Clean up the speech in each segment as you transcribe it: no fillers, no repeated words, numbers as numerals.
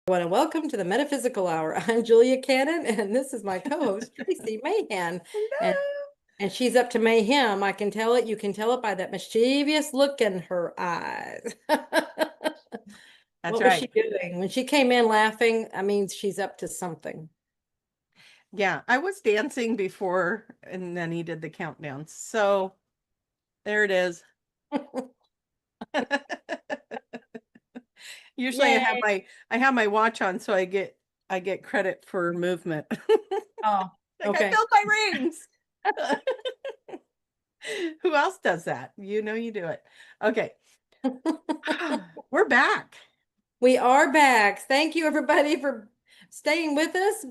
And welcome to the Metaphysical Hour. I'm Julia Cannon, and this is my co-host, Tracy Mahan. And, and she's up to mayhem. I can tell it. You can tell it by that mischievous look in her eyes. That's What was right. she doing? When she came in laughing, I mean, she's up to something. Yeah, I was dancing before, and then he did the countdown. So there it is. Usually Yay. I have my watch on, so I get credit for movement. Oh, Like I okay. filled my rings. Who else does that? You know you do it. Okay. We're back. We are back. Thank you, everybody, for staying with us.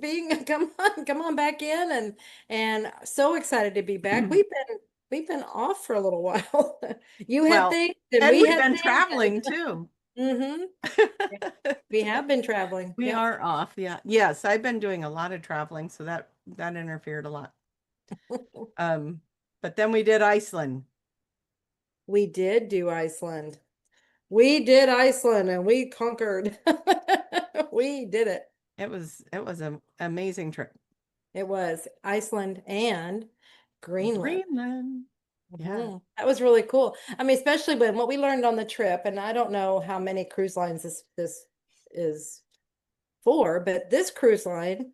Come on back in, and so excited to be back. We've been off for a little while. You had Well, things, and and we we've had been things. traveling too. Mm-hmm. We have been traveling. We Yep. are off. Yeah. Yes, I've been doing a lot of traveling, so that interfered a lot. But then we did Iceland. We did do Iceland. We did Iceland, and we conquered. We did it. It was an amazing trip. It was Iceland and Greenland. Greenland. Yeah. That was really cool. I mean, especially when what we learned on the trip, and I don't know how many cruise lines this is for, but this cruise line,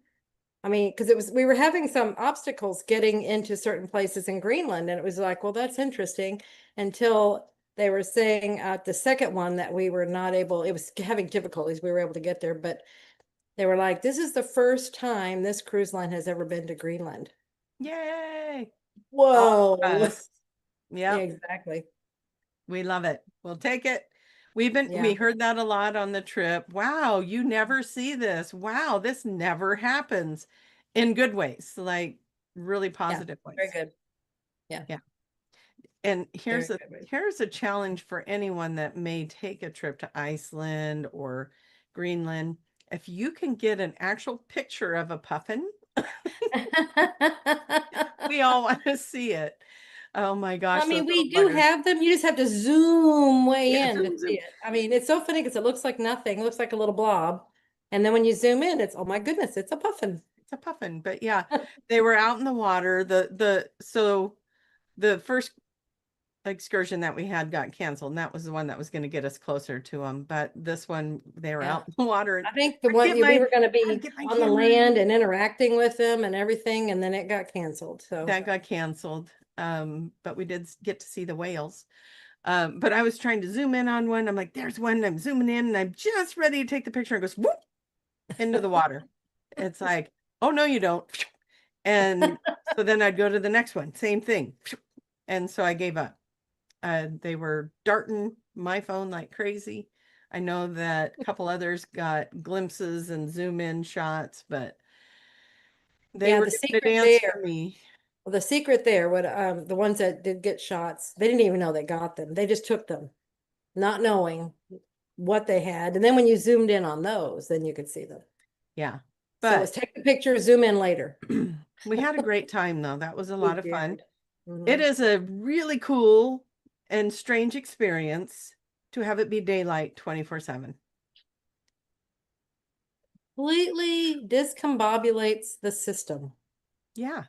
I mean, because we were having some obstacles getting into certain places in Greenland, and it was like, well, that's interesting, until they were saying at the second one that we were not able, it was having difficulties. We were able to get there, but they were like, this is the first time this cruise line has ever been to Greenland. Yay. Whoa. Yeah. Exactly. We love it. We'll take it. We heard that a lot on the trip. Wow, you never see this. Wow, this never happens, in good ways, like really positive ways. Very good. Yeah. Yeah. And here's a challenge for anyone that may take a trip to Iceland or Greenland. If you can get an actual picture of a puffin, we all want to see it. Oh my gosh. I mean, we do have them. You just have to zoom way in zoom, to see it. I mean, it's so funny because it looks like nothing. It looks like a little blob. And then when you zoom in, it's, oh my goodness, it's a puffin. It's a puffin. But yeah, they were out in the water. So the first excursion that we had got canceled, and that was the one that was going to get us closer to them. But this one, they were out in the water. I think the one we were going to be on the land and interacting with them and everything, and then it got canceled. So that got canceled. But we did get to see the whales. But I was trying to zoom in on one. I'm like, there's one. I'm zooming in, and I'm just ready to take the picture. And it goes whoop into the water. It's like, oh no, you don't. And so then I'd go to the next one, same thing. And so I gave up. They were darting my phone like crazy. I know that a couple others got glimpses and zoom in shots, but they were giving a dance for me. Well, the secret there, what the ones that did get shots, they didn't even know they got them. They just took them, not knowing what they had. And then when you zoomed in on those, then you could see them. Yeah. But so let's take the picture, zoom in later. We had a great time though. That was a lot of fun. It is a really cool and strange experience to have it be daylight 24/7. Completely discombobulates the system. Yeah.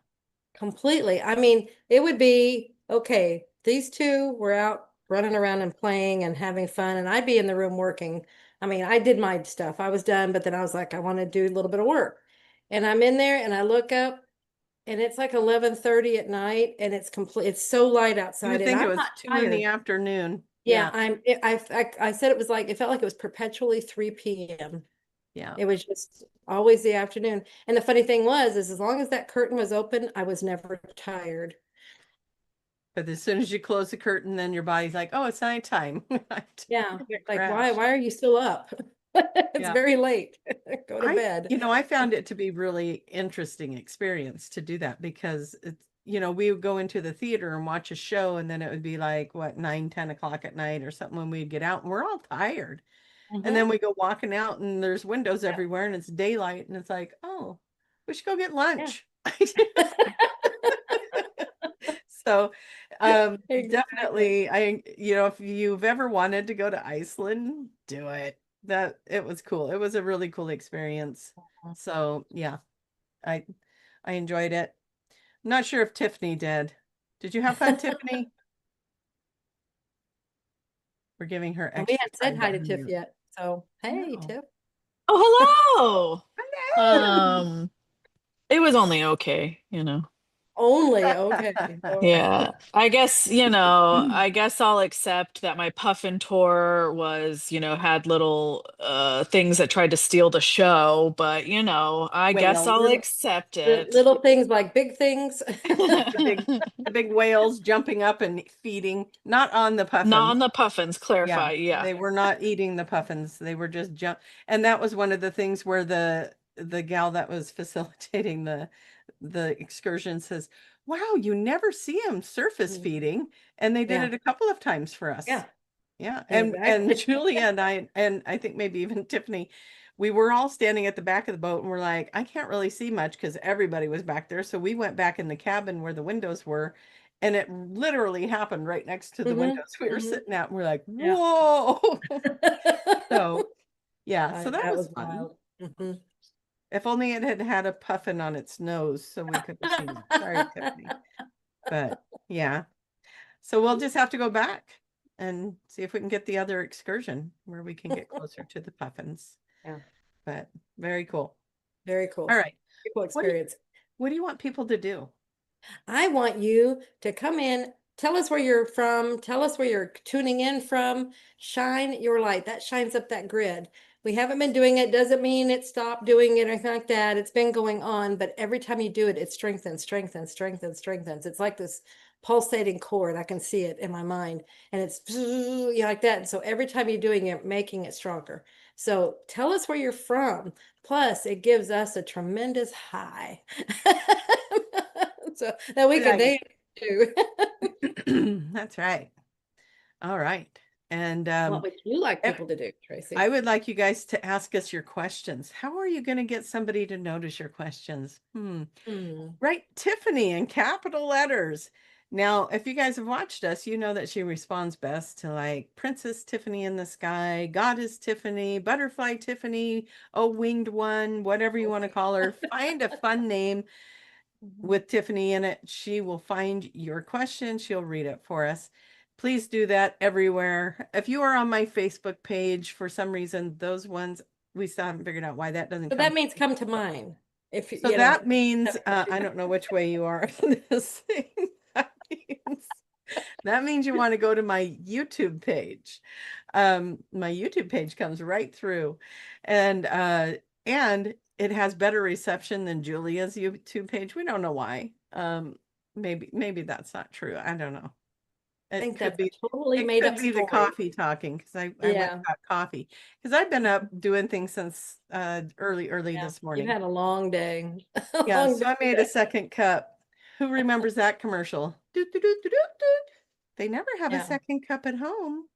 Completely. I mean, it would be, okay, these two were out running around and playing and having fun, and I'd be in the room working. I mean, I did my stuff. I was done, but then I was like, I want to do a little bit of work. And I'm in there and I look up and it's like 11:30 at night and it's complete. It's so light outside. You think it was 2 in the afternoon. Yeah. I said it was like, it felt like it was perpetually 3 p.m. Yeah. It was just always the afternoon. And the funny thing was, is as long as that curtain was open, I was never tired. But as soon as you close the curtain, then your body's like, oh, it's nighttime. Yeah. Like, why are you still up? It's very late. Go to bed. I found it to be really interesting experience to do that because it's, we would go into the theater and watch a show and then it would be like, what, 9-10 o'clock at night or something when we'd get out and we're all tired. And then we go walking out and there's windows everywhere and it's daylight and it's like, oh, we should go get lunch. So definitely, if you've ever wanted to go to Iceland, do it. that it was cool. It was a really cool experience. So yeah, I I enjoyed it. I'm not sure if Tiffany did. Did you have fun, Tiffany? We're giving her And we extra hadn't said time to hi to Tiff unmute. yet. So, hey, No. Tiff. Oh, hello. Hello. It was only okay, you know. Only, okay. Okay. Yeah. I guess, you know, I guess I'll accept that my puffin tour was, you know, had little things that tried to steal the show, but you know, I guess Whales. I'll Little, accept it. little things like big things. The big whales jumping up and feeding, not on the Not puffins. on the puffins, Yeah, clarify. Yeah. they were not eating the puffins. They were just jump. And that was one of the things where the gal that was facilitating the excursion says, "Wow, you never see them surface Mm. feeding," and they did Yeah. it a couple of times for us. Yeah. Yeah, and Exactly. Julia and I think maybe even Tiffany, we were all standing at the back of the boat and we're like, I can't really see much because everybody was back there. So we went back in the cabin where the windows were, and it literally happened right next to the windows we were sitting at. And we're like, Yeah. whoa. So yeah, so that That was was fun. wild. Mhm. If only it had had a puffin on its nose so we could have seen it. Sorry, Tiffany. But yeah. So we'll just have to go back and see if we can get the other excursion where we can get closer to the puffins. Yeah. But very cool. Very cool. All right. Very cool experience. What do you want people to do? I want you to come in, tell us where you're from, tell us where you're tuning in from, shine your light. That shines up that grid. We haven't been doing it, doesn't mean it stopped doing it or anything like that. It's been going on, but every time you do it, it strengthens, strengthens, strengthens, strengthens. It's like this pulsating cord. I can see it in my mind, and it's you know, like that. And so every time you're doing it, making it stronger. So tell us where you're from. Plus, it gives us a tremendous high. So that we can dance too. That's right. All right. And What would you like people to do, Tracy? I would like you guys to ask us your questions. How are you going to get somebody to notice your questions? Write Tiffany in capital letters. Now, if you guys have watched us, you know that she responds best to like Princess Tiffany in the sky, Goddess Tiffany, Butterfly Tiffany, oh, winged one, whatever you want to call her. Find a fun name with Tiffany in it. She will find your question. She'll read it for us. Please do that everywhere. If you are on my Facebook page, for some reason, those ones, we still haven't figured out why that doesn't So come. that means come to mine. If So you that know, means, I don't know which way you are on this thing. That means you want to go to my YouTube page. My YouTube page comes right through, and it has better reception than Julia's YouTube page. We don't know why. Maybe that's not true. I don't know. I think It that's could be totally it made could up be the story. coffee talking, because I went Yeah. and got coffee because I've been up doing things since early Yeah. this morning. You've had a long day. Yeah, Long so I made a second cup. Who remembers that commercial? Doot, doot, doot, doot, doot, doot. They never have a Yeah. second cup at home.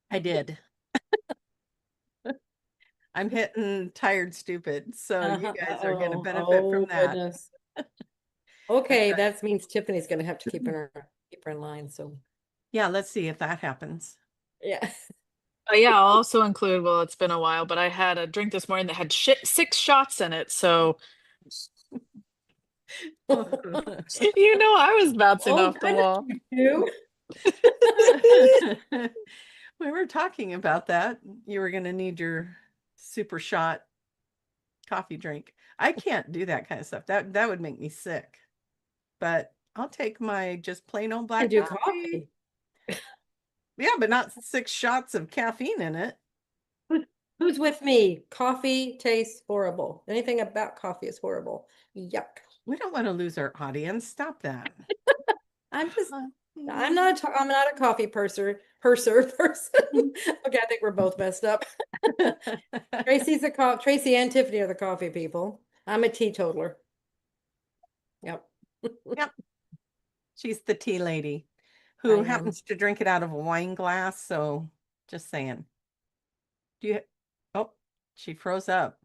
I did. I'm hitting tired stupid, so you guys are going to benefit from that. Goodness. Okay, right. that means Tiffany's going to have to keep her in line. So Yeah, let's see if that happens. yeah. Yeah, I'll also include, well, it's been a while, but I had a drink this morning that had 6 shots in it. So, you know, I was bouncing off the wall. We were talking about that. You were going to need your super shot coffee drink. I can't do that kind of stuff. That would make me sick. But I'll take my just plain old black coffee. Yeah, but not 6 shots of caffeine in it. Who's with me? Coffee tastes horrible. Anything about coffee is horrible. Yuck. We don't want to lose our audience. Stop that. I'm not a coffee person. Okay, I think we're both messed up. Tracy and Tiffany are the coffee people. I'm a teetotaler. Yep. Yep. She's the tea lady who happens to drink it out of a wine glass. So just saying. Oh, she froze up.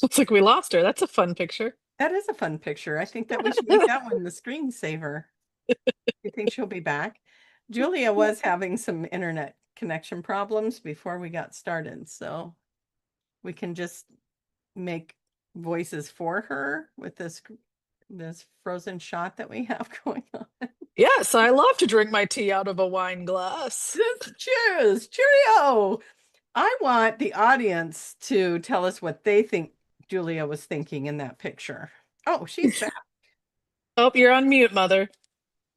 Looks like we lost her. That's a fun picture. That is a fun picture. I think that we should make that one the screensaver. You think she'll be back? Julia was having some internet connection problems before we got started. So we can just make voices for her with this frozen shot that we have going on. Yes, I love to drink my tea out of a wine glass. Cheers, cheerio. I want the audience to tell us what they think Julia was thinking in that picture. Oh, she's back. Oh, you're on mute, Mother.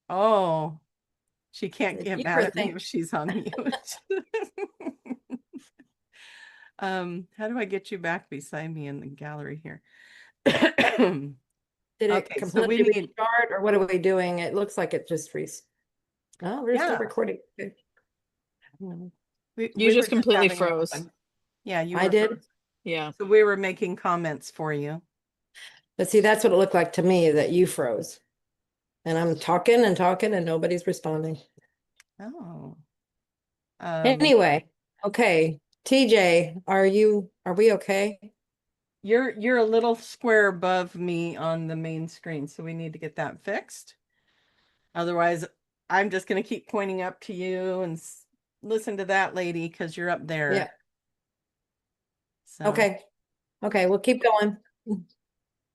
Oh, she can't The get deeper mad at me thing. if she's on mute. How do I get you back beside me in the gallery here? Did it Okay, so we completely need- restart, or what are we doing? It looks like it just Oh, we're still Yeah. recording. Okay. We You were just completely having froze. fun. Yeah, you I were did? frozen. Yeah. So we were making comments for you. But see, that's what it looked like to me, that you froze. And I'm talking and talking and nobody's responding. Oh. Anyway, okay. TJ, are we okay? You're a little square above me on the main screen, so we need to get that fixed. Otherwise, I'm just going to keep pointing up to you and listen to that lady because you're up there. Yeah. So Okay. Okay, we'll keep going.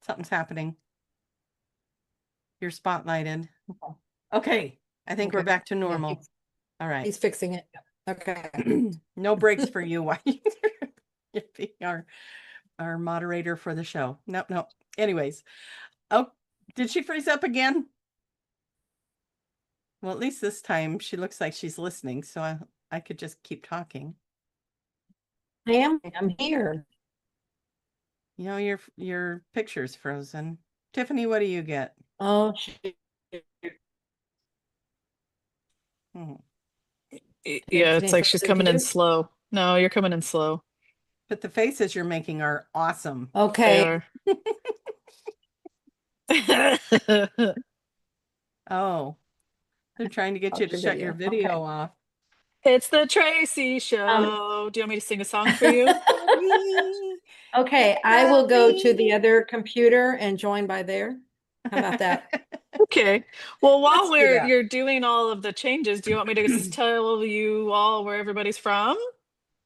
something's happening. You're spotlighted. Okay, I think we're Okay. back to Yeah, normal. All right. he's fixing it. Okay. No breaks for you while you're being our moderator for the show. No. Anyways. Oh, did she freeze up again? Well, at least this time she looks like she's listening, so I could just keep talking. I'm here. You know, your picture's frozen. Tiffany, what do you get? Oh, Hmm. Yeah, it's like she's Did coming in you? slow. No, you're coming in slow. But the faces you're making are awesome. They Okay. are. Oh, they're trying to get you to Your shut your video Okay. off. It's the Tracy show. Do you want me to sing a song for you? Okay, I will go to the other computer and join by there. How about that? Okay. Well, while Let's do that. you're doing all of the changes, do you want me to just tell you all where everybody's from?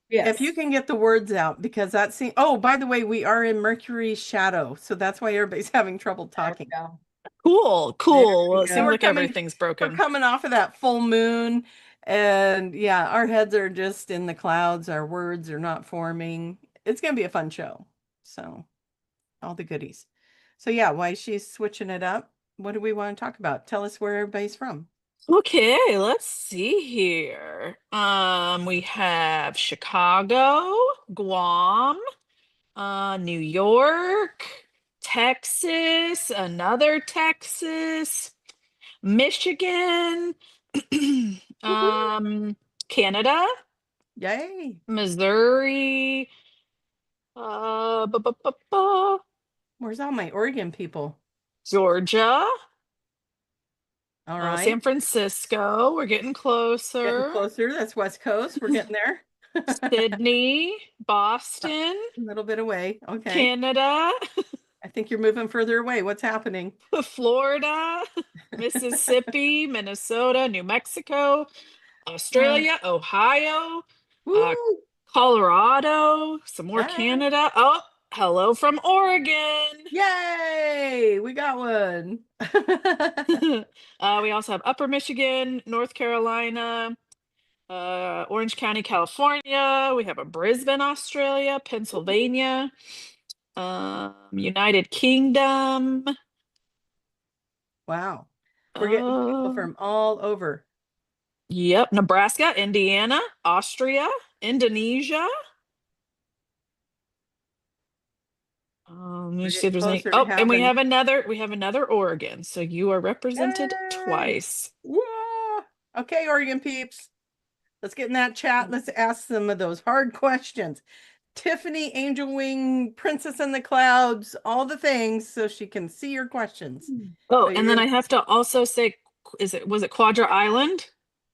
Yes. If you can get the words out, because that seems, oh, by the way, we are in Mercury's shadow, so that's why everybody's having trouble talking. Cool. Well, it go. seems We're like coming- everything's broken. We're coming off of that full moon, and yeah, our heads are just in the clouds. Our words are not forming. It's going to be a fun show. So all the goodies. So yeah, while she's switching it up, what do we want to talk about? Tell us where everybody's from. Okay, let's see here. We have Chicago, Guam, New York, Texas, another Texas, Michigan, Canada, Yay. Missouri, Where's all my Oregon people? Georgia, All right. San Francisco. We're getting closer. Getting closer. That's West Coast. We're getting there. Sydney, Boston, A little bit away. Okay. Canada, I think you're moving further away. What's happening? Florida, Mississippi, Minnesota, New Mexico, Australia, Ohio, Woo! Colorado, some more Yes. Canada. Oh, hello from Oregon. Yay! We got one. We also have Upper Michigan, North Carolina, Orange County, California. We have a Brisbane, Australia, Pennsylvania, United Kingdom. Wow. We're getting people from all over. Yep, Nebraska, Indiana, Austria, Indonesia. Let me see if there's any. Closer to Oh, and we having- have another Oregon. So you are represented Yay! twice. Whoa! Okay, Oregon peeps. Let's get in that chat. Let's ask some of those hard questions. Tiffany, Angel Wing, Princess in the Clouds, all the things, so she can see your questions. Oh, So and then you're- I have to also say, was it Quadra Island?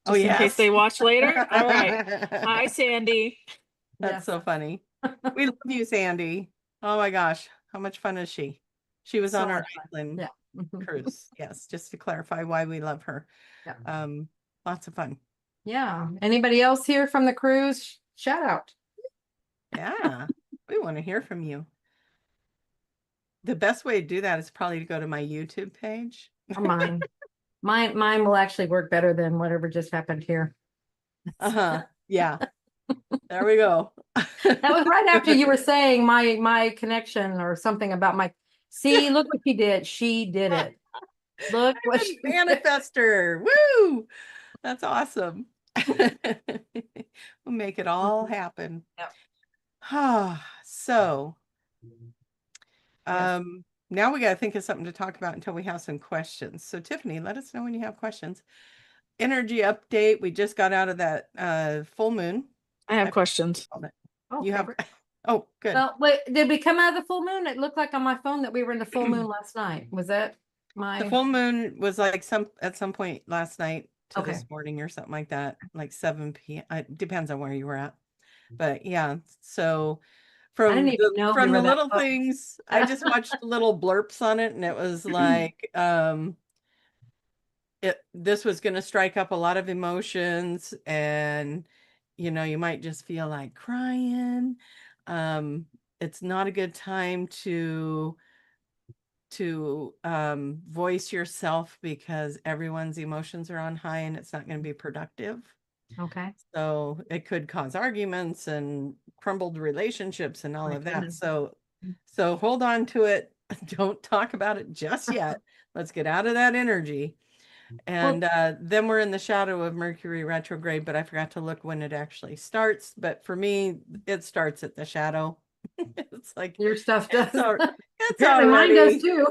Oh, Just in case yes. they watch later. All right. Hi, Sandy. That's Yes. so funny. We love you, Sandy. Oh my gosh, how much fun is she? She was So on our much fun. island Yeah. cruise. Yes, just to clarify why we love her. Yeah. Lots of fun. Yeah. Anybody else here from the cruise? Shout out. Yeah, we want to hear from you. The best way to do that is probably to go to my YouTube page. Or mine. Mine will actually work better than whatever just happened here. Uh-huh. Yeah. There we go. That was right after you were saying my connection or something about my. See, look what she did. She did it. Look what she did. Manifester. Woo! That's awesome. We'll make it all happen. Yep. So, Yes. now we got to think of something to talk about until we have some questions. So, Tiffany, let us know when you have questions. Energy update. We just got out of that full moon. I have questions. Oh, You have. favorite. Oh, good. Well, wait, did we come out of the full moon? It looked like on my phone that we were in the full moon last night. Was that The my? full moon was like at some point last night to Okay. this morning or something like that, like 7 p.m. It depends on where you were at. But yeah, so I didn't even know we from were the that little close. things, I just watched little blurps on it, and it was like this was going to strike up a lot of emotions, and you might just feel like crying. It's not a good time to voice yourself because everyone's emotions are on high and it's not going to be productive. Okay. So it could cause arguments and crumbled relationships and all My of that. goodness. So hold on to it. Don't talk about it just yet. Let's get out of that energy. And then we're in the shadow of Mercury retrograde, but I forgot to look when it actually starts. But for me, it starts at the shadow. It's like Your stuff does. it's Apparently mine does too.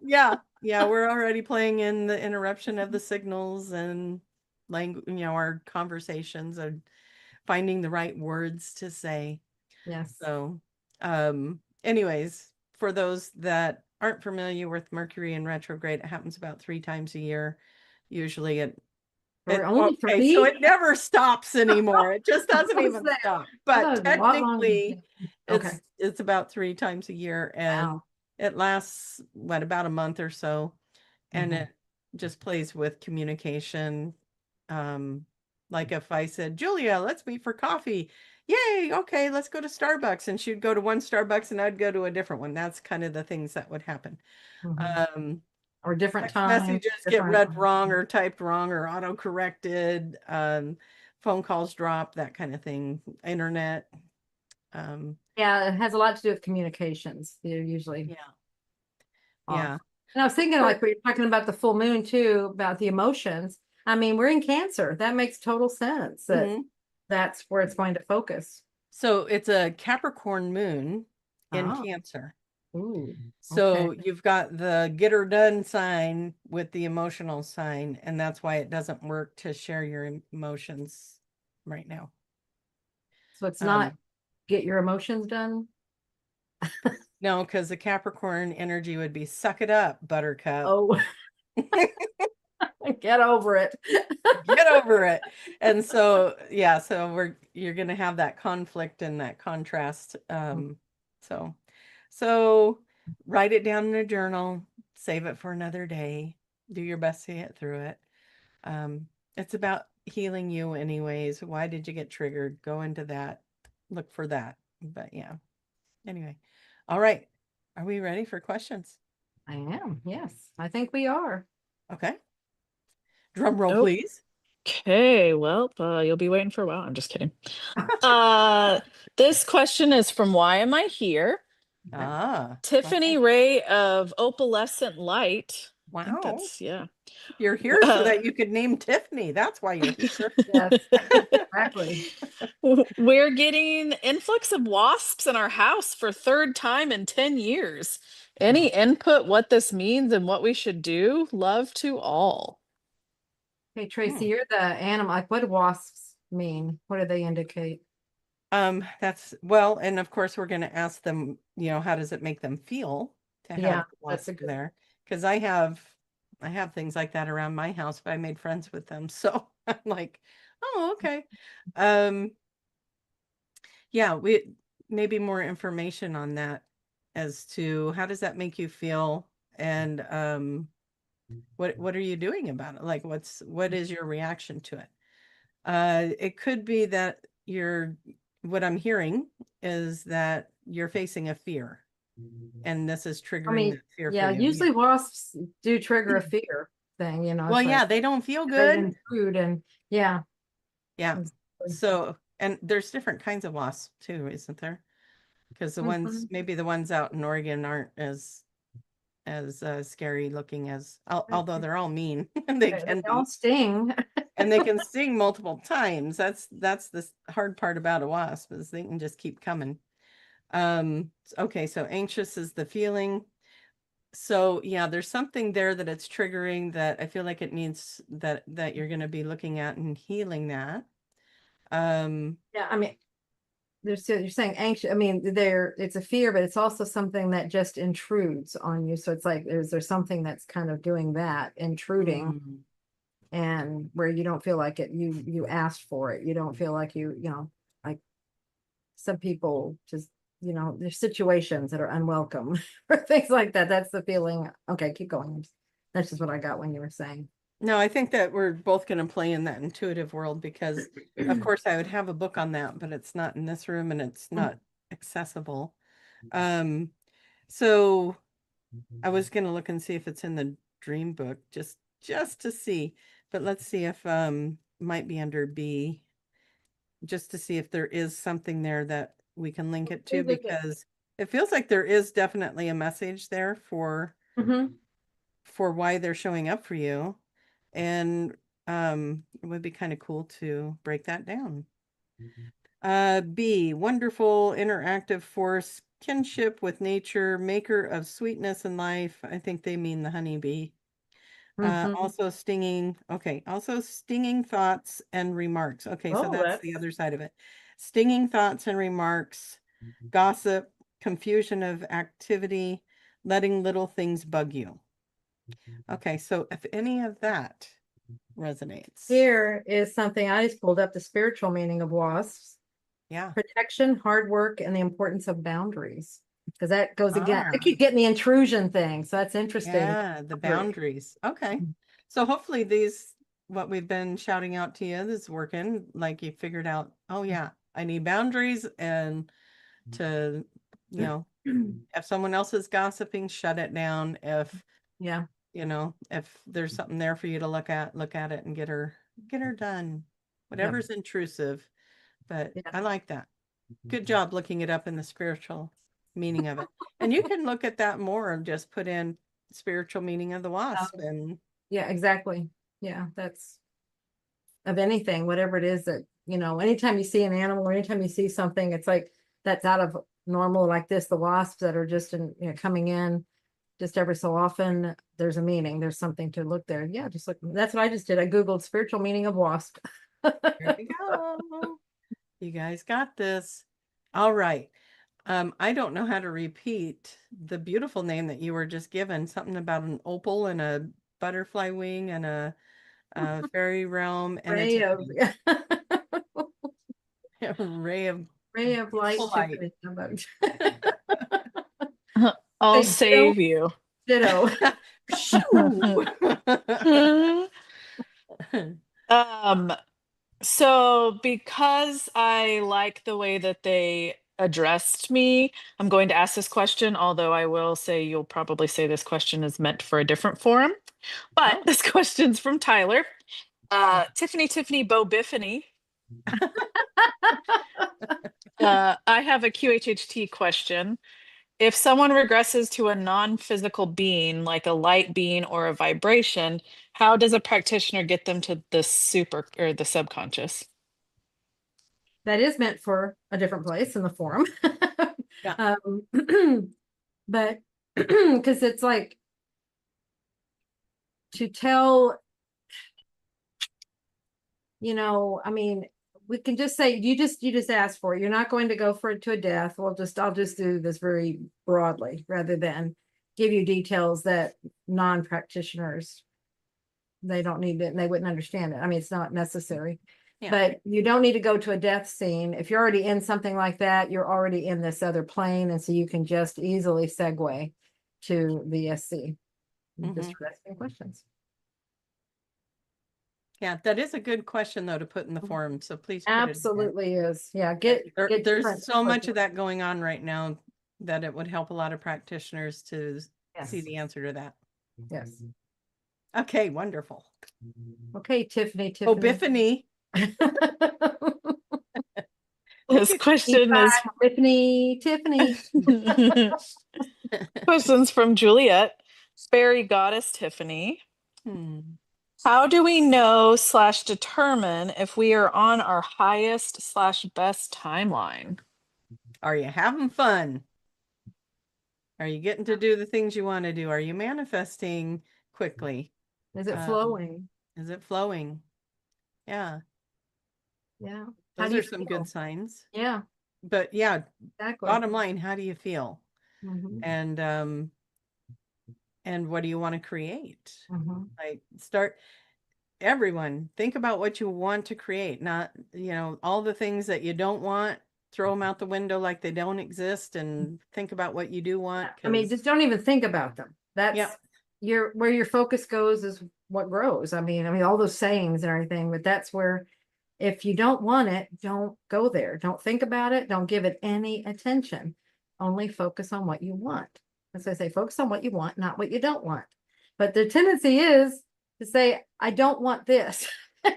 yeah. We're already playing in the interruption of the signals and language, our conversations and finding the right words to say. Yes. So, anyways, for those that aren't familiar with Mercury in retrograde, it happens about 3 times a year. Usually Only okay, so 3? it never stops anymore. It just doesn't even that? stop. But a lot longer. technically, Okay. it's about 3 times a year, and Wow. it lasts about a month or so, and it just plays with communication. Like if I said, Julia, let's meet for coffee. Yay, okay, let's go to Starbucks. And she'd go to one Starbucks and I'd go to a different one. That's kind of the things that would happen. Or different Text times. messages get read wrong or typed wrong or auto-corrected. Phone calls drop, that kind of thing. Internet. Yeah, it has a lot to do with communications. They're usually off. Yeah. And I was thinking, like we were talking about the full moon too, about the emotions. I mean, we're in Cancer. That makes total sense that that's where it's going to focus. So it's a Capricorn moon in Cancer. Ooh, so you've got the get her done sign with the emotional sign, and that's why it doesn't work to share your emotions right now. So it's not get your emotions done? No, because the Capricorn energy would be suck it up, buttercup. Oh, get over it. Get over it. And so, yeah, so you're going to have that conflict and that contrast. So write it down in a journal, save it for another day, do your best to get through it. It's about healing you anyways. Why did you get triggered? Go into that, look for that. But yeah, anyway. All right. Are we ready for questions? I am. Yes, I think we are. Okay. Drum roll, please. Okay, well, you'll be waiting for a while. I'm just kidding. This question is from Why Am I Here? Tiffany Ray of Opalescent Light. Wow. I think that's, yeah. You're here so that you could name Tiffany. That's why you're here. Yes, exactly. We're getting influx of wasps in our house for 3rd time in 10 years. Any input what this means and what we should do? Love to all. Hey, Tracy, you're the animal. Like, what do wasps mean? What do they indicate? That's well, and of course we're going to ask them, how does it make them feel to have wasps there? Because I have things like that around my house, but I made friends with them. So I'm like, oh, okay. Yeah, we maybe more information on that as to how does that make you feel, and what are you doing about it? Like what is your reaction to it? It could be that what I'm hearing is that you're facing a fear, and this is I triggering mean, that fear yeah, for you. usually wasps do trigger a fear thing, you know. Well, It's yeah, like they don't feel they good. intrude and yeah. Yeah. exactly. So, and there's different kinds of wasps too, isn't there? Because Mhm. maybe the ones out in Oregon aren't as scary looking as, although they're all mean and they They can all be, sting. and they can sting multiple times. That's the hard part about a wasp, is they can just keep coming. Okay, so anxious is the feeling. So yeah, there's something there that it's triggering that I feel like it needs that you're going to be looking at and healing that. Yeah, I mean, you're saying anxious. I mean, it's a fear, but it's also something that just intrudes on you. So it's like there's something that's kind of doing that, intruding, mm, and where you don't feel like it, you asked for it. You don't feel like you know, like some people just, you know, there's situations that are unwelcome or things like that. That's the feeling. Okay, keep going. That's just what I got when you were saying. No, I think that we're both going to play in that intuitive world because, of course, I would have a book on that, but it's not in this room and it's not accessible. So I was going to look and see if it's in the dream book just to see, but let's see if might be under B, just to see if there is something there that we can link it to, because it feels like there is definitely a message there for why they're showing up for you. And it would be kind of cool to break that down. B, wonderful interactive force, kinship with nature, maker of sweetness in life. I think they mean the honeybee. Also stinging thoughts and remarks. Okay, so that's the other side of it. Stinging thoughts and remarks, gossip, confusion of activity, letting little things bug you. Okay, so if any of that resonates. Here is something I just pulled up, the spiritual meaning of wasps. Yeah. Protection, hard work, and the importance of boundaries. Because that goes again. I Ah. keep getting the intrusion thing. So that's interesting. Yeah, the boundaries. Okay. So hopefully what we've been shouting out to you is working. Like you figured out, oh yeah, I need boundaries, and to, you know, if someone else is gossiping, shut it down. If, Yeah. you know, if there's something there for you to look at it and get her done. Whatever's intrusive. But Yeah. I like that. Good job looking it up in the spiritual meaning of it. And you can look at that more and just put in spiritual meaning of the wasp and Yeah, exactly. Yeah, that's of anything, whatever it is that, you know, anytime you see an animal or anytime you see something, it's like that's out of normal, like this, the wasps that are just coming in just every so often, there's a meaning, there's something to look there. Yeah, just look. That's what I just did. I Googled spiritual meaning of wasp. there you go. You guys got this. All right. I don't know how to repeat the beautiful name that you were just given. Something about an opal and a butterfly wing and a fairy realm and Ray of a ray of ray of light. light. I'll Hey, save you. Ditto. So because I like the way that they addressed me, I'm going to ask this question, although I will say you'll probably say this question is meant for a different forum. But this question's from Tyler. Tiffany Bo Biffany. I have a QHHT question. If someone regresses to a non-physical being, like a light being or a vibration, how does a practitioner get them to the super or the subconscious? That is meant for a different place in the forum. Yeah. But because it's like to tell, you know, I mean, we can just say you just ask for it. You're not going to go for it to a death. I'll just do this very broadly rather than give you details that non-practitioners, they don't need it and they wouldn't understand it. I mean, it's not necessary. Yeah. But you don't need to go to a death scene. If you're already in something like that, you're already in this other plane. And so you can just easily segue to the SC. Just asking questions. Yeah, that is a good question though to put in the forum. So please put it in there. Absolutely is. Yeah, There's get different so much questions. of that going on right now that it would help a lot of practitioners to see Yes. the answer to that. Yes. Okay, wonderful. Okay, Tiffany. Oh, Biffany. This question is Tiffany. questions from Juliet. Fairy goddess Tiffany. How do we know / determine if we are on our highest / best timeline? Are you having fun? Are you getting to do the things you want to do? Are you manifesting quickly? Is it flowing? Is it flowing? Yeah. Yeah. Those are some good signs. Yeah. But yeah, Exactly. bottom line, how do you feel? Mhm. And what do you want to create? Mhm. Like everyone think about what you want to create, not, all the things that you don't want, throw them out the window like they don't exist, and think about what you do want. I mean, just don't even think about them. That's where your focus goes is what grows. I mean, all those sayings and everything, but that's where, if you don't want it, don't go there. Don't think about it. Don't give it any attention. Only focus on what you want. As I say, focus on what you want, not what you don't want. But the tendency is to say, I don't want this.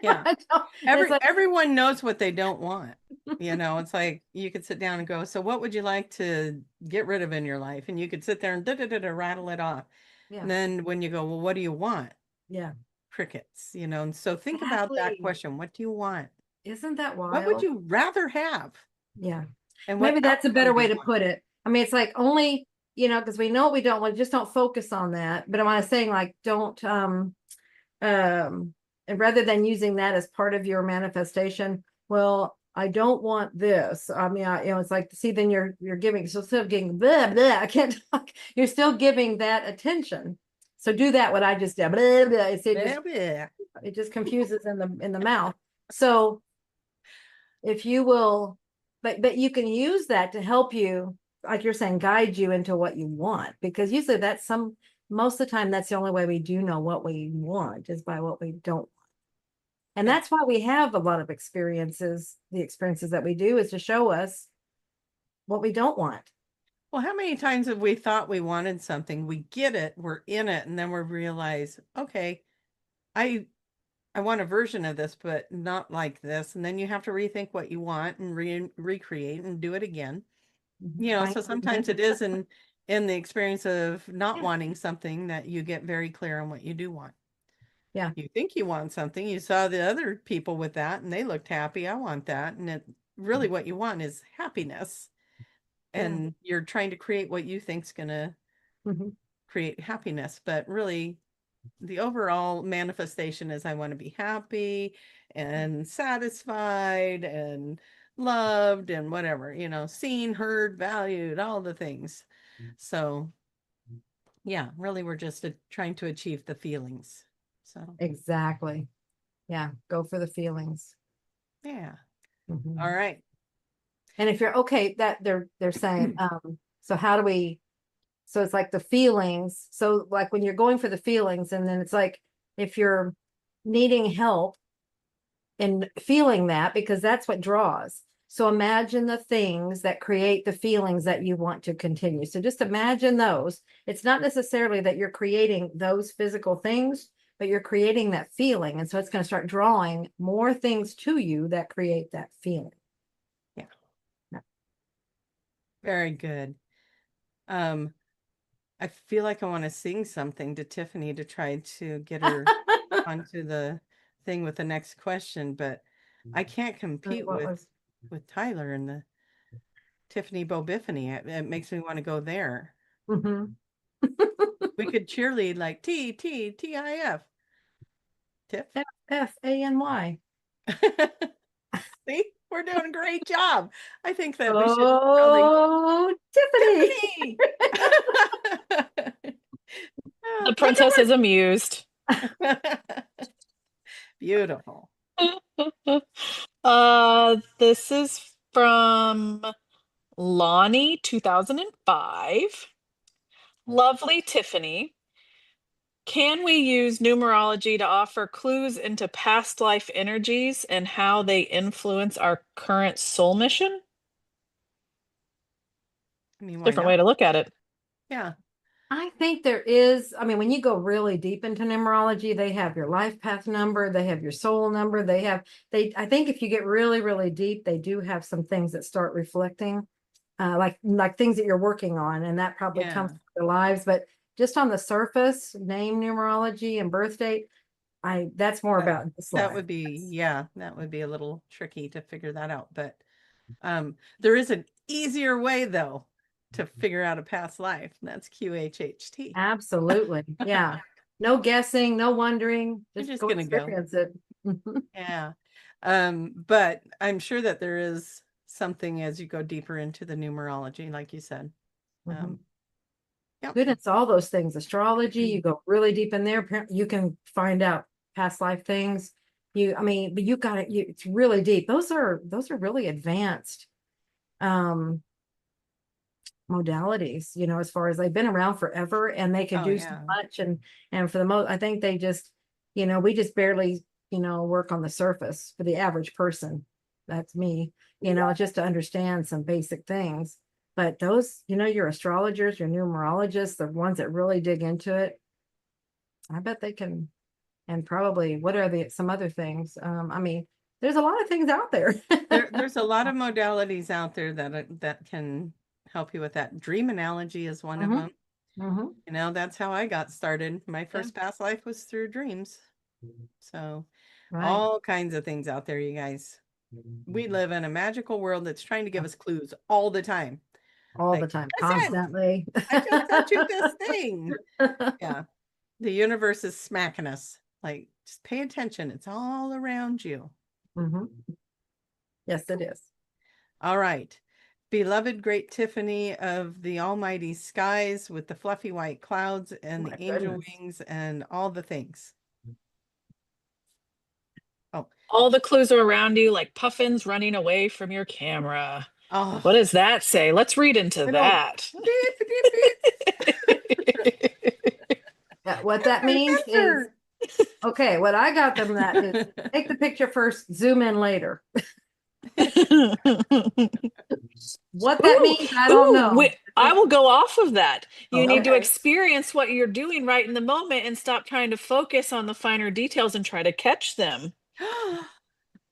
Yeah. Like, Everyone knows what they don't want. It's like you could sit down and go, so what would you like to get rid of in your life? And you could sit there and rattle it off. yeah. And then when you go, well, what do you want? Yeah. Crickets, and so think about that question. What do you want? Isn't that wild? What would you rather have? Yeah. And maybe that's a better way to want? put it. It's like only, because we know what we don't want, just don't focus on that. But am I saying like don't and rather than using that as part of your manifestation, well, I don't want this. It's like, see, then you're giving, so instead of getting blah, blah, I can't talk, you're still giving that attention. So do that, what I just did. Blah, blah, it just confuses in the mouth. So if you will, but you can use that to help you, like you're saying, guide you into what you want, because usually most of the time, that's the only way we do know what we want is by what we don't want. And that's why we have a lot of experiences. The experiences that we do is to show us what we don't want. Well, how many times have we thought we wanted something, we get it, we're in it, and then we realize, okay, I want a version of this, but not like this. And then you have to rethink what you want and recreate and do it again. So sometimes it is in the experience of not wanting something that you get very clear on what you do want. Yeah. You think you want something, you saw the other people with that and they looked happy. I want that. And really what you want is happiness. And you're trying to create what you think's going to create happiness. But really, the overall manifestation is I want to be happy and satisfied and loved and whatever, seen, heard, valued, all the things. So yeah, really we're just trying to achieve the feelings. So exactly. Yeah. Go for the feelings. Yeah. All right. And if you're okay, that they're saying, so how do we, so it's like the feelings. So like when you're going for the feelings, and then it's like, if you're needing help in feeling that, because that's what draws. So imagine the things that create the feelings that you want to continue. So just imagine those. It's not necessarily that you're creating those physical things, but you're creating that feeling. And so it's going to start drawing more things to you that create that feeling. Yeah. Very good. I feel like I want to sing something to Tiffany to try to get her onto the thing with the next question, but I can't compete with Tyler and the Tiffany Bobiffany. It makes me want to go there. We could cheerlead like TIF. Tiff? FANY. See, we're doing a great job. I think that we should. Tiffany. The princess is amused. Beautiful. This is from Lonnie 2005. Lovely Tiffany. Can we use numerology to offer clues into past life energies and how they influence our current soul mission? I mean, why Different way not? to look at it. Yeah. I think there is, I mean, when you go really deep into numerology, they have your life path number, they have your soul number, I think if you get really, really deep, they do have some things that start reflecting, like things that you're working on, and that probably comes Yeah. from their lives. But just on the surface, name numerology and birth date, that's more about this That life. would be, yeah, that would be a little tricky to figure that out. But there is an easier way though to figure out a past life, and that's QHHT. Absolutely. Yeah. No guessing, no wondering, You're just just go gonna go. experience it. Yeah. But I'm sure that there is something as you go deeper into the numerology, like you said. Mhm. Yep. Good, it's all those things. Astrology, you go really deep in there, you can find out past life things. I mean, but you got it, it's really deep. Those are really advanced modalities, as far as they've been around forever and they can Oh do so yeah. much. And for the most, I think they just, we just barely, work on the surface for the average person. That's me, just to understand some basic things. But those, your astrologers, your numerologists, the ones that really dig into it, I bet they can. And probably, what are some other things? I mean, there's a lot of things out there. There's a lot of modalities out there that can help you with that. Dream analogy is one of Mhm. them. Mhm. That's how I got started. My Yeah. first past life was through dreams. So Right. all kinds of things out there, you guys. We live in a magical world that's trying to give us clues all the time. All the Like, time, listen, constantly. I just sent you this thing. Yeah. The universe is smacking us. Like, just pay attention. It's all around you. Mhm. Yes, it is. All right. Beloved great Tiffany of the almighty skies with the fluffy white clouds and My the angel goodness. wings and all the things. Oh, All the clues are around you, like puffins running away from your camera. oh, What does that say? Let's read into I know. that. Beep, beep, beep. Yeah, what that means is, okay, what I got them that is take the picture first, zoom in later. What that means, I don't know. I will go off of that. You need to Okay. experience what you're doing right in the moment and stop trying to focus on the finer details and try to catch them.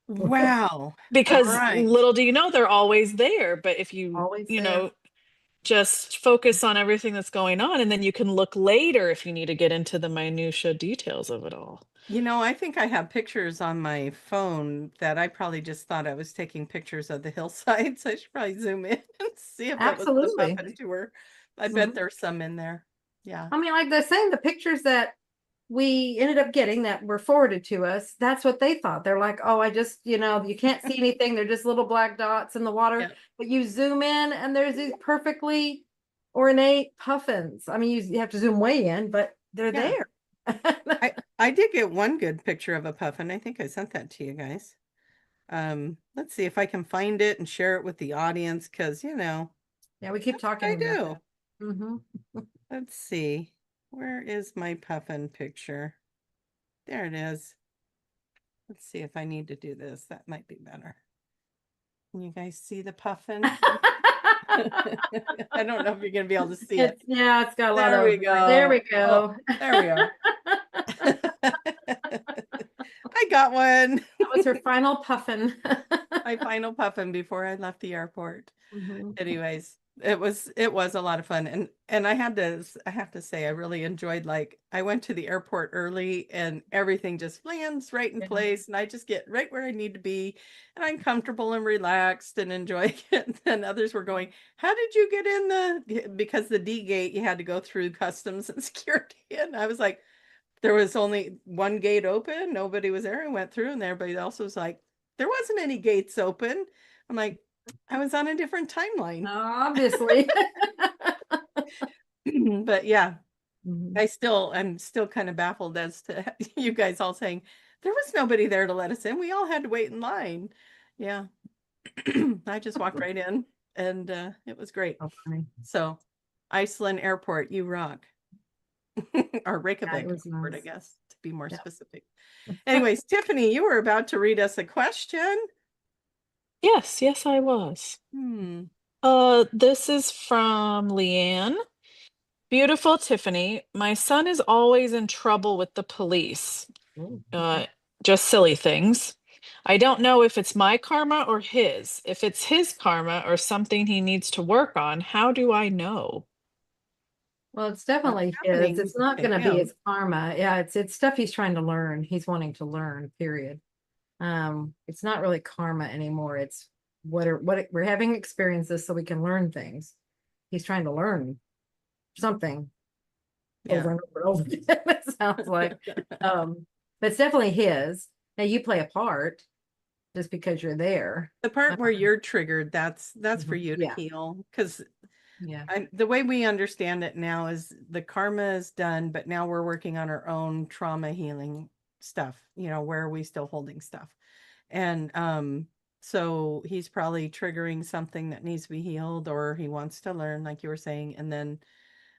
Wow. Because All right. little do you know, they're always there. But if you, Always there. just focus on everything that's going on, and then you can look later if you need to get into the minutia details of it all. I think I have pictures on my phone that I probably just thought I was taking pictures of the hillsides. I should probably zoom in and see if that was the Absolutely. puffin tour. I bet there's some in there. Yeah. I mean, like they're saying, the pictures that we ended up getting that were forwarded to us, that's what they thought. They're like, oh, I just, you can't see anything. They're just little black dots in the water. Yeah. But you zoom in and there's these perfectly ornate puffins. I mean, you have to zoom way in, but they're Yeah. there. I did get one good picture of a puffin. I think I sent that to you guys. Let's see if I can find it and share it with the audience because Yeah, we keep talking I about do. that. Let's see. Where is my puffin picture? There it is. Let's see if I need to do this. That might be better. Can you guys see the puffin? I don't know if you're going to be able to see it. Yeah, it's got a lot There of. we go. There we go. Oh, there we are. I got one. That was her final puffin. My final puffin before I left the airport. Mhm. Anyways, it was a lot of fun, and I have to say I really enjoyed, like, I went to the airport early and everything just lands right in Yeah. place and I just get right where I need to be and I'm comfortable and relaxed and enjoying it. And others were going, how did you get in because the D gate you had to go through customs and security, and I was like, there was only one gate open, nobody was there. I went through and everybody else was like, there wasn't any gates open. I'm like, I was on a different timeline. Obviously. But yeah, Mhm. I'm still kind of baffled as to you guys all saying there was nobody there to let us in. We all had to wait in line. Yeah. I just walked right in and it was great. Oh, funny. So Iceland Airport, you rock. or Yeah, it Reykjavik, was word, I nice. guess, to be more Yeah. specific. Anyways, Tiffany, you were about to read us a question. Yes, yes, I was. This is from Leanne. Beautiful Tiffany, my son is always in trouble with the police. Ooh, Uh, just silly things. I don't know if it's my karma or his. If it's his karma or something he needs to work on, how do I know? Well, it's What's definitely his. happening It's not to going to be him? his karma. Yeah, it's stuff he's trying to learn. He's wanting to learn, period. It's not really karma anymore. It's we're having experiences so we can learn things. He's trying to learn something over Yeah. and over and over again, it sounds like. But it's definitely his. Now you play a part just because you're there. The part where you're triggered, that's for you to Yeah. heal. Because Yeah. the way we understand it now is the karma is done, but now we're working on our own trauma healing stuff, where are we still holding stuff? And so he's probably triggering something that needs to be healed, or he wants to learn, like you were saying. And then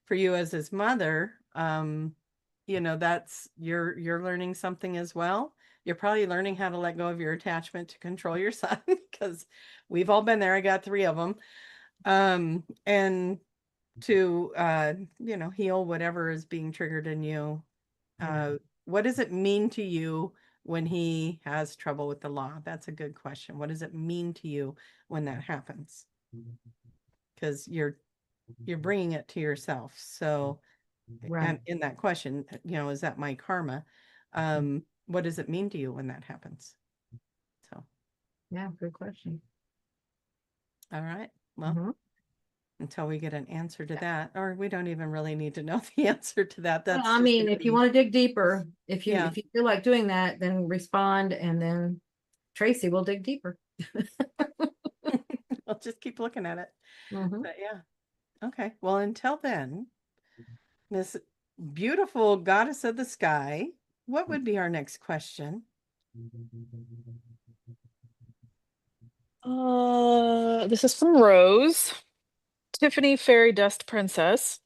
for you as his mother, that's you're learning something as well. You're probably learning how to let go of your attachment to control your son, because we've all been there. I got 3 of them. And to heal whatever is being triggered in you. What does it mean to you when he has trouble with the law? That's a good question. What does it mean to you when that happens? Because you're bringing it to yourself. So, Right. and in that question, is that my karma? What does it mean to you when that happens? So, Yeah, good question. all right. Well, Mhm. until we get an answer to that, or we don't even really need to know the answer to that. Well, That's I just mean, gonna if you be, want to dig deeper, if you Yeah. feel like doing that, then respond, and then Tracy will dig deeper. I'll just keep looking at it. Mhm. But yeah. Okay. Well, until then, Miss Beautiful Goddess of the Sky, what would be our next question? This is from Rose. Tiffany Fairy Dust Princess.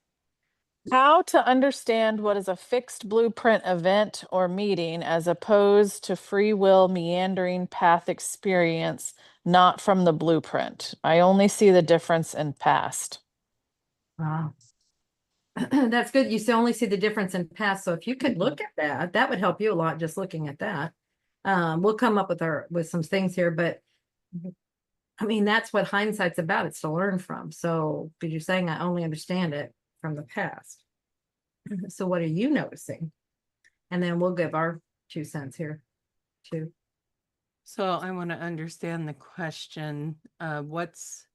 How to understand what is a fixed blueprint event or meeting as opposed to free will meandering path experience, not from the blueprint. I only see the difference in past. Wow. That's good. You only see the difference in past. So if you could look at that, that would help you a lot just looking at that. We'll come up with some things here, but I mean, that's what hindsight's about. It's to learn from. So, because you're saying I only understand it from the past. So, what are you noticing? And then we'll give our 2 cents here too. So I want to understand the question. What's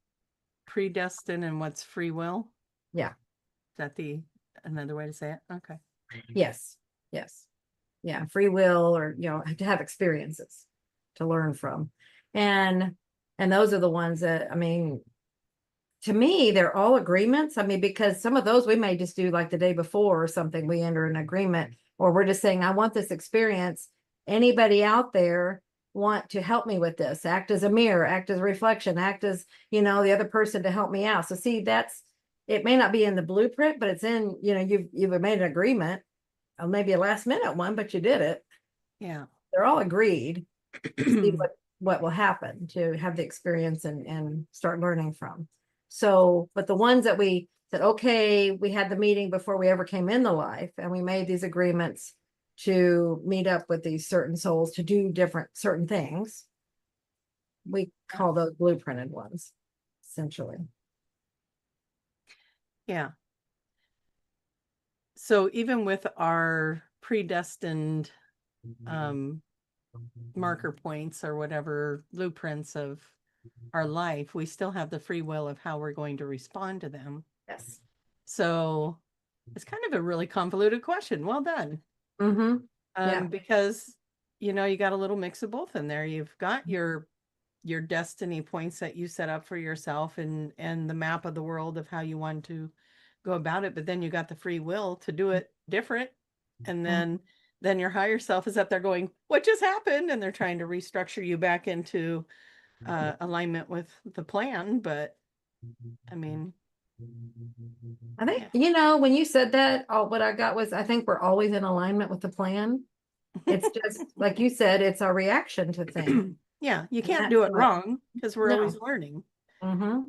predestined and what's free will? Yeah. Is that another way to say it? Okay. Yes. Yes. Yeah. Free will, or, to have experiences to learn from. And those are the ones that, I mean, to me, they're all agreements. I mean, because some of those we may just do like the day before or something, we enter an agreement, or we're just saying, I want this experience. Anybody out there want to help me with this? Act as a mirror, act as a reflection, act as, the other person to help me out. So see, it may not be in the blueprint, but it's in, you've made an agreement, maybe a last minute one, but you did it. Yeah. They're all agreed to see what will happen, to have the experience and start learning from. So, but the ones that we said, okay, we had the meeting before we ever came in the life, and we made these agreements to meet up with these certain souls to do certain things. We call those blueprinted ones, essentially. Yeah. So even with our predestined marker points or whatever blueprints of our life, we still have the free will of how we're going to respond to them. Yes. So it's kind of a really convoluted question. Well done. Mm-hmm. Yeah. Because you got a little mix of both in there. You've got your destiny points that you set up for yourself, and the map of the world of how you want to go about it, but then you got the free will to do it different. And then your higher self is up there going, what just happened? And they're trying to restructure you back into alignment with the plan. But I mean, I think, you know, when you said that, all what I got was, I think we're always in alignment with the plan. It's just, like you said, it's our reaction to things. Yeah, you And can't do that's it what, wrong because we're always no. learning. Mm-hmm.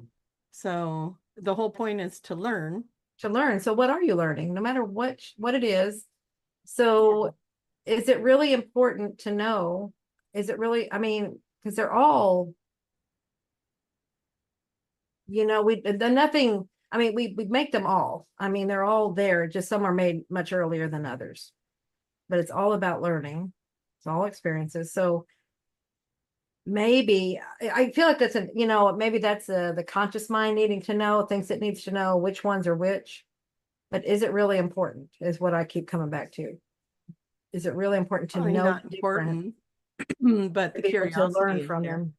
So the whole point is to learn. To learn. So what are you learning? No matter what it is. So is it really important to know? Is it really, I mean, because they're all, you know, nothing, I mean, we make them all. I mean, they're all there, just some are made much earlier than others. But it's all about learning. It's all experiences. So maybe I feel like that's a, you know, maybe that's the conscious mind needing to know, thinks it needs to know which ones are which. But is it really important? Is what I keep coming back to. Is it really important to Probably know not the difference, important, but to the be able to learn curiosity is from there. them?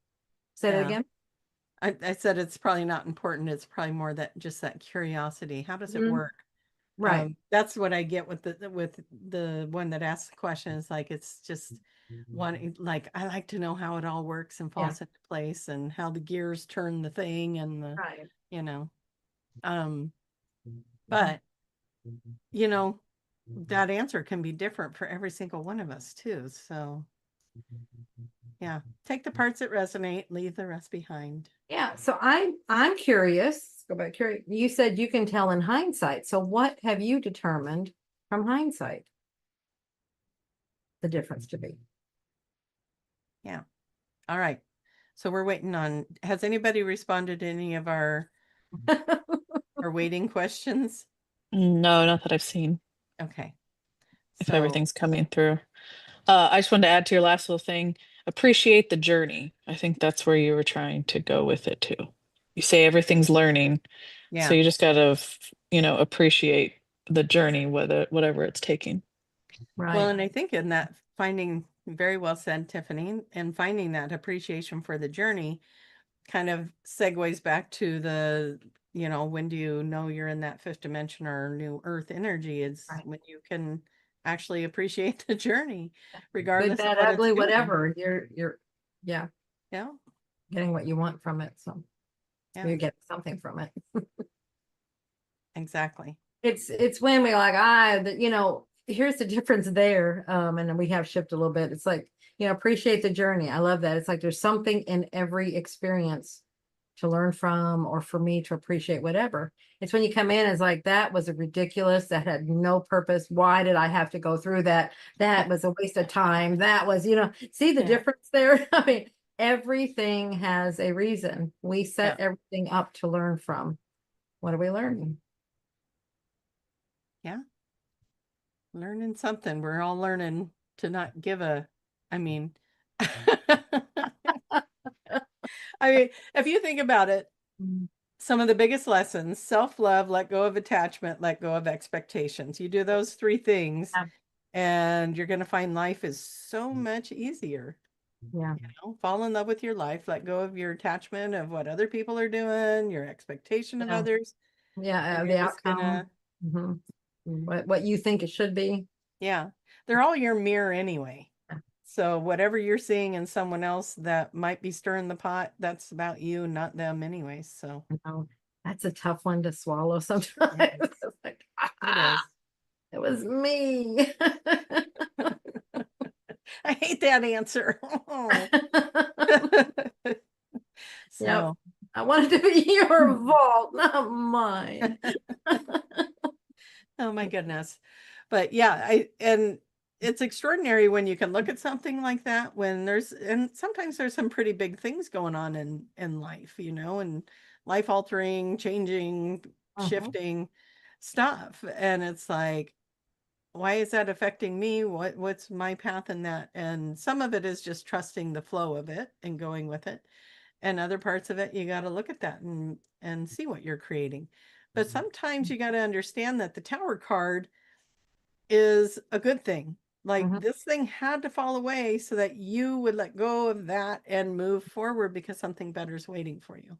Say that Yeah. again. I said it's probably not important. It's probably more that just that curiosity. How does it Mhm. work? Right. That's what I get with the one that asks the question. Is like it's just one, like I like to know how it all works and Yeah. falls into place and how the gears turn the thing and the, Right. you know. But you know, that answer can be different for every single one of us too. So yeah, take the parts that resonate, leave the rest behind. Yeah. So I'm curious. Go back. Curious. You said you can tell in hindsight. So what have you determined from hindsight the difference to be? Yeah. All right. So we're waiting on, has anybody responded to any of our waiting questions? No, not that I've seen. Okay. If So everything's coming through. I just wanted to add to your last little thing. Appreciate the journey. I think that's where you were trying to go with it too. You say everything's learning, so yeah, you just gotta, appreciate the journey, whatever it's taking. well, Right. and I think in that finding, very well said, Tiffany, and finding that appreciation for the journey kind of segues back to the, when do you know you're in that fifth dimension or new earth energy? It's Right. when you can actually appreciate the journey, Good, regardless of bad, what it's ugly, doing. whatever. You're yeah, Yeah, getting what you want from it. So yeah, you're getting something from it. exactly. It's when we like, you know, here's the difference there. And then we have shifted a little bit. It's like, you know, appreciate the journey. I love that. It's like there's something in every experience to learn from, or for me to appreciate whatever. It's when you come in, it's like, that was a ridiculous, that had no purpose. Why did I have to go through that? That was a waste of time. That was, you know, see the Yeah. difference there? I mean, everything has a reason. We set everything up to learn from. What are we learning? Yeah. Learning something. We're all learning to not give a, I mean, if you think about it, some of the biggest lessons: self-love, let go of attachment, let go of expectations. You do those three things, and you're going to find life is so much easier. Yeah. Fall in love with your life, let go of your attachment of what other people are doing, your expectation of others. Yeah. And The you're just outcome. What you think it should be. yeah, they're all your mirror anyway. So whatever you're seeing in someone else that might be stirring the pot, that's about you, not them anyway. So That's a tough one to swallow sometimes. It's like, it is. It was me. I hate that answer. So Yep. I wanted to be your fault, not mine. oh my goodness. But yeah, and it's extraordinary when you can look at something like that when and sometimes there's some pretty big things going on in life, and life altering, changing, shifting stuff. And it's like, why is that affecting me? What's my path in that? And some of it is just trusting the flow of it and going with it. And other parts of it, you got to look at that and see what you're creating. But sometimes you got to understand that the Tower card is a good thing. Like this thing had to fall away so that you would let go of that and move forward because something better is waiting for you.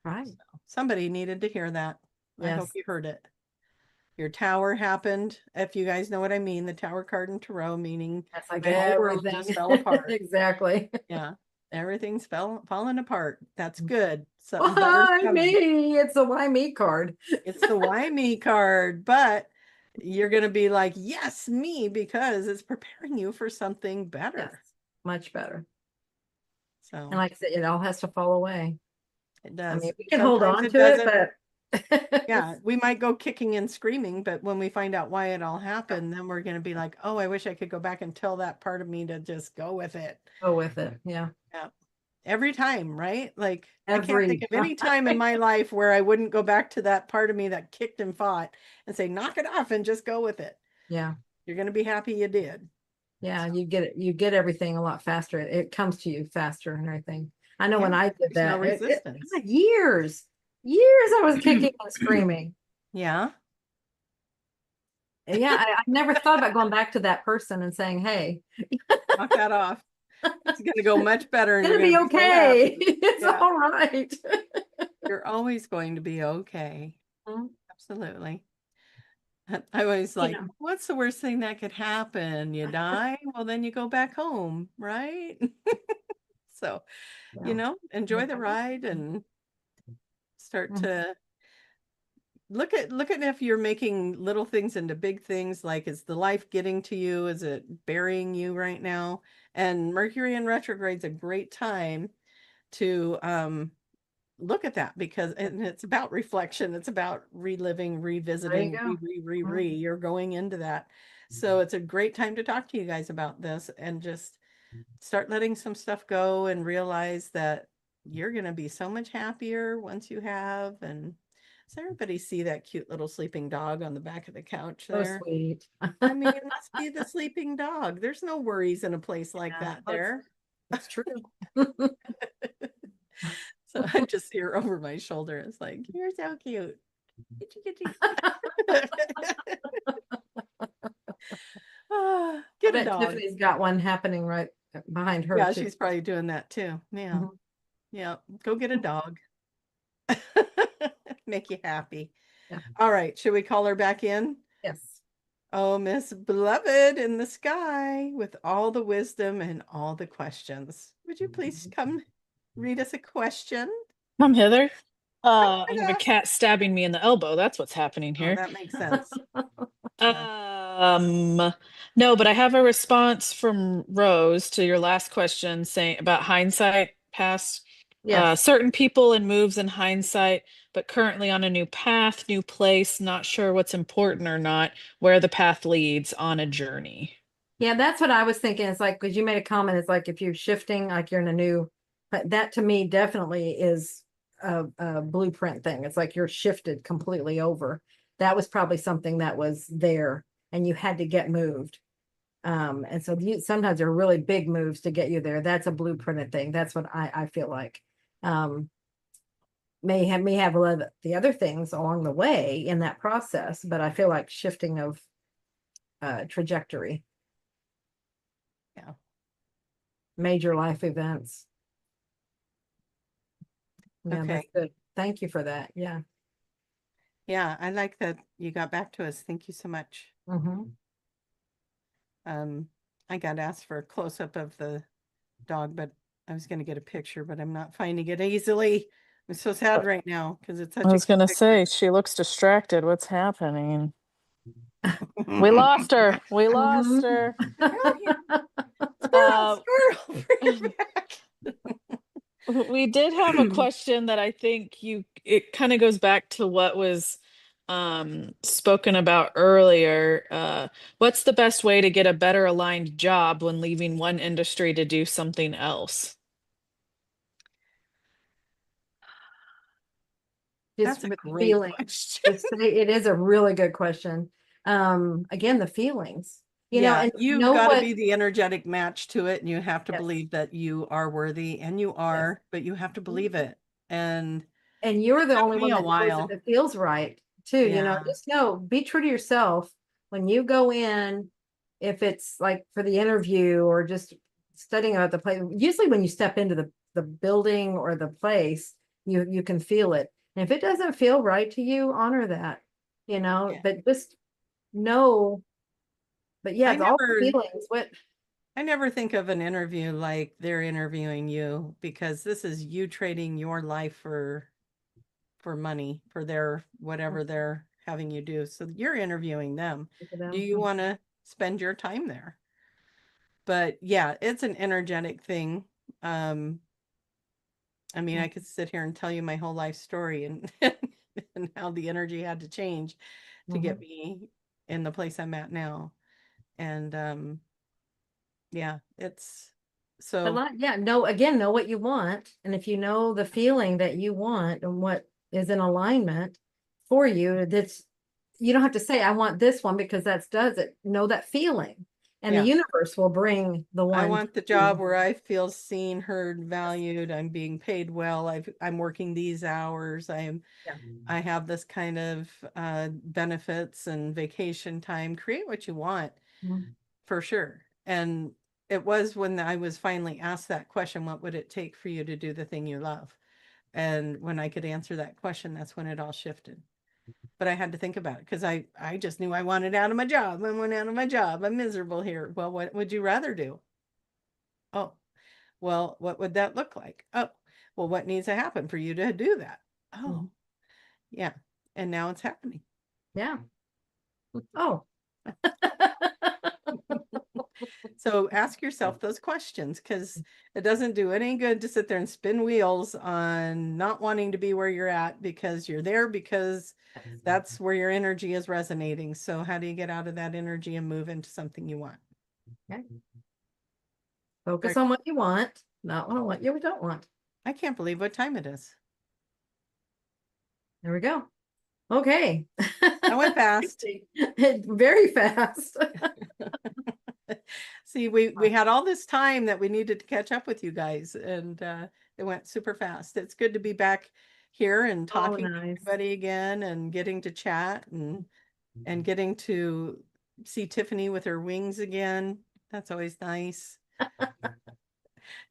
Right. So somebody needed to hear that. I hope you heard it. Your tower happened. If you guys know what I mean, the Tower card in Tarot, meaning that's like my whole world everything just fell apart. exactly. Yeah. Everything's falling apart. That's good. Something Why better's coming. me? It's a why me card. It's the why me card, but you're going to be like, yes, me, because it's preparing you for something better. Yes, much better. So, And like I said, it all has to fall away. it does. I mean, we can hold Sometimes on it to it, doesn't. but Yeah, we might go kicking and screaming, but when we find out why it all happened, then we're going to be like, oh, I wish I could go back and tell that part of me to just go with it. go with it. Yeah. Yeah. Every time, right? Like, I can't Every think of any time in my life where I wouldn't go back to that part of me that kicked and fought and say, knock it off and just go with it. Yeah. You're going to be happy you did. Yeah. You get it. You get everything a lot faster. It comes to you faster and everything. I know when Yeah, I did there's that, no resistance. years I was kicking and screaming. Yeah. And yeah, I never thought about going back to that person and saying, hey, Knock that off. It's going to go much better. it's And gonna you're be gonna be so happy. okay. It's Yeah. all right. You're always going to be okay. Mhm. Absolutely. I always like, know. what's the worst thing that could happen? You die? Well, then you go back home, right? So, Yeah. enjoy the Yeah. ride and start Mhm. to look at if you're making little things into big things. Like, is the life getting to you? Is it burying you right now? And Mercury in retrograde's a great time to look at that, because it's about reflection. It's about reliving, revisiting, go. you're going into that. So it's a great time to talk to you guys about this and just start letting some stuff go and realize that you're going to be so much happier once you have. And does everybody see that cute little sleeping dog on the back of the couch So there? sweet. I mean, it must be the sleeping dog. There's no worries in a place like Yeah, that there. It's true. So I just see her over my shoulder. It's like, you're so cute. Kitty, kitty. I Get a bet dog. Tiffany's got one happening right behind her Yeah, too. she's probably doing that too. Yeah. Mhm. Yeah. Go get a dog. Make you happy. Yeah. All right. Should we call her back in? Yes. Oh, Miss Beloved in the sky with all the wisdom and all the questions. Would you please come read us a question? I'm Heather. I Hi, have a cat stabbing me in the elbow. That's what's happening Oh, here. that makes sense. No, but I have a response from Rose to your last question saying about hindsight past. Yes. Certain people and moves in hindsight, but currently on a new path, new place, not sure what's important or not, where the path leads on a journey. Yeah, that's what I was thinking. It's like, because you made a comment, it's like if you're shifting, like you're in a new, but that to me definitely is a blueprint thing. It's like you're shifted completely over. That was probably something that was there and you had to get moved. And so sometimes there are really big moves to get you there. That's a blueprinted thing. That's what I feel like. May have a lot of the other things along the way in that process, but I feel like shifting of trajectory. Yeah. Major life events. Yeah, Okay. that's good. Thank you for that. Yeah. Yeah, I like that you got back to us. Thank you so much. Mm-hmm. I got asked for a close-up of the dog, but I was going to get a picture, but I'm not finding it easily. I'm so sad right now because it's such I a was cute gonna picture. say she looks distracted. What's happening? We lost her. We lost her. Squirrel, squirrel, bring her back. We did have a question that I think it kind of goes back to what was spoken about earlier. What's the best way to get a better aligned job when leaving one industry to do something else? That's Just a with the great feelings. question. It is a really good question. Again, the feelings, you know, Yeah, and you've know got to what, be the energetic match to it, and you have to Yes. believe that you are worthy, and you are, but you have to believe it. And you're the took only me one a that knows while. if it feels right too. You know, Yeah. just know, be true to yourself when you go in, if it's like for the interview or just studying about the place. Usually when you step into the building or the place, you can feel it. And if it doesn't feel right to you, honor that, you know, Yeah. but just know, but yeah, I it's all the never feelings. I never think of an interview like they're interviewing you, because this is you trading your life for money, for their whatever they're having you do. So you're interviewing them. Do you want to spend your time there? But yeah, it's an energetic thing. I mean, I could sit here and tell you my whole life story and and how the energy had to change to get me in the place I'm at now. And yeah, it's so know what you want. And if you know the feeling that you want and what is in alignment for you, you don't have to say, I want this one, because does it. Know that feeling. And the universe will bring the one. I want the job where I feel seen, heard, valued. I'm being paid well. I'm working these hours. I have this kind of benefits and vacation time. Create what you want, for sure. And it was when I was finally asked that question, what would it take for you to do the thing you love? And when I could answer that question, that's when it all shifted. But I had to think about it, because I just knew I wanted out of my job. I went out of my job. I'm miserable here. Well, what would you rather do? Oh, well, what would that look like? Oh, well, what needs to happen for you to do that? Oh, yeah. And now it's happening. Yeah. Oh. So ask yourself those questions, because it doesn't do any good to sit there and spin wheels on not wanting to be where you're at, because you're there because that's where your energy is resonating. So how do you get out of that energy and move into something you want? Okay. Focus on what you want, not on what you don't want. I can't believe what time it is. There we go. Okay. I went fast. Very fast. See, we had all this time that we needed to catch up with you guys, and it went super fast. It's good to be back here and talking to everybody again, and getting to chat and getting to see Tiffany with her wings again. That's always nice.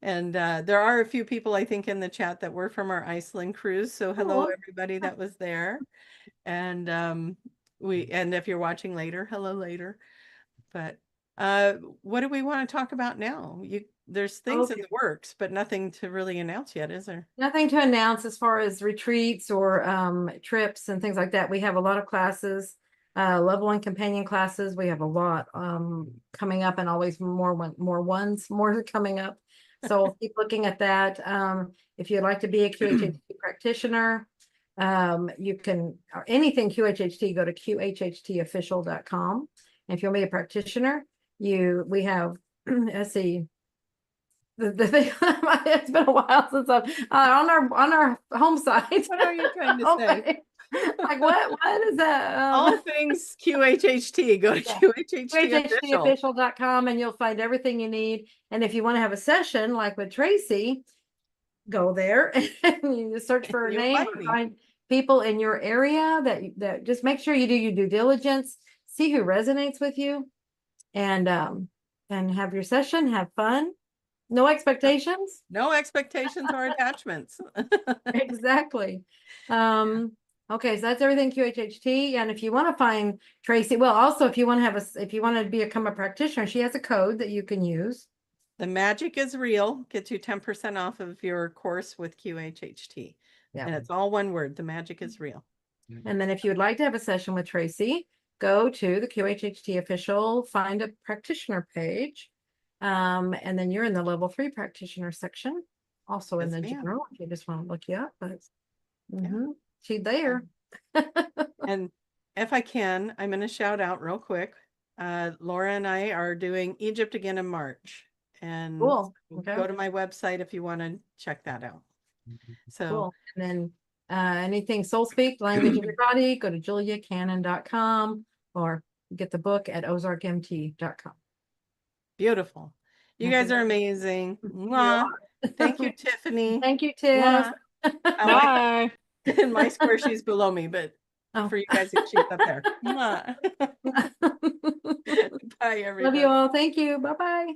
And there are a few people, I think, in the chat that were from our Iceland cruise. So hello, everybody that was there. And and if you're watching later, hello later. But what do we want to talk about now? There's things in the works, but nothing to really announce yet, is there? Nothing to announce as far as retreats or trips and things like that. We have a lot of classes, level 1 companion classes. We have a lot coming up, and always more coming up. So keep looking at that. If you'd like to be a QHHT practitioner, you can, or anything QHHT, go to QHHTofficial.com. If you'll be a practitioner, we have, let's see, the thing, it's been a while since I've on our home site. What are you trying to say? Like what is that? All things QHHT, go to QHHTofficial.com, and you'll find everything you need. And if you want to have a session like with Tracy, go there and you search for her name, find people in your area that just make sure you do your due diligence, see who resonates with you, and have your session, have fun. No expectations. No expectations or attachments. Exactly. Okay, so that's everything QHHT. And if you want to find Tracy, well, also if you want to become a practitioner, she has a code that you can use. The magic is real. Gets you 10% off of your course with QHHT. Yeah. And it's all one word. The magic is real. And then if you would like to have a session with Tracy, go to the QHHT official, find a practitioner page. And then you're in the level 3 practitioner section, also in the general, if you just want to look you up, but she's there. And if I can, I'm going to shout out real quick. Laura and I are doing Egypt again in March, and cool. Go to my website if you want to check that out. So, cool. And then anything Soul Speak, Language of Your Body, go to juliacannon.com or get the book at ozarkmt.com. Beautiful. You guys are amazing. Mwah. Thank you, Tiffany. Thank you, Tiff. Bye. In my square, she's below me, but for you guys, she's up there. Mwah. Bye, everybody. Love you all. Thank you. Bye-bye.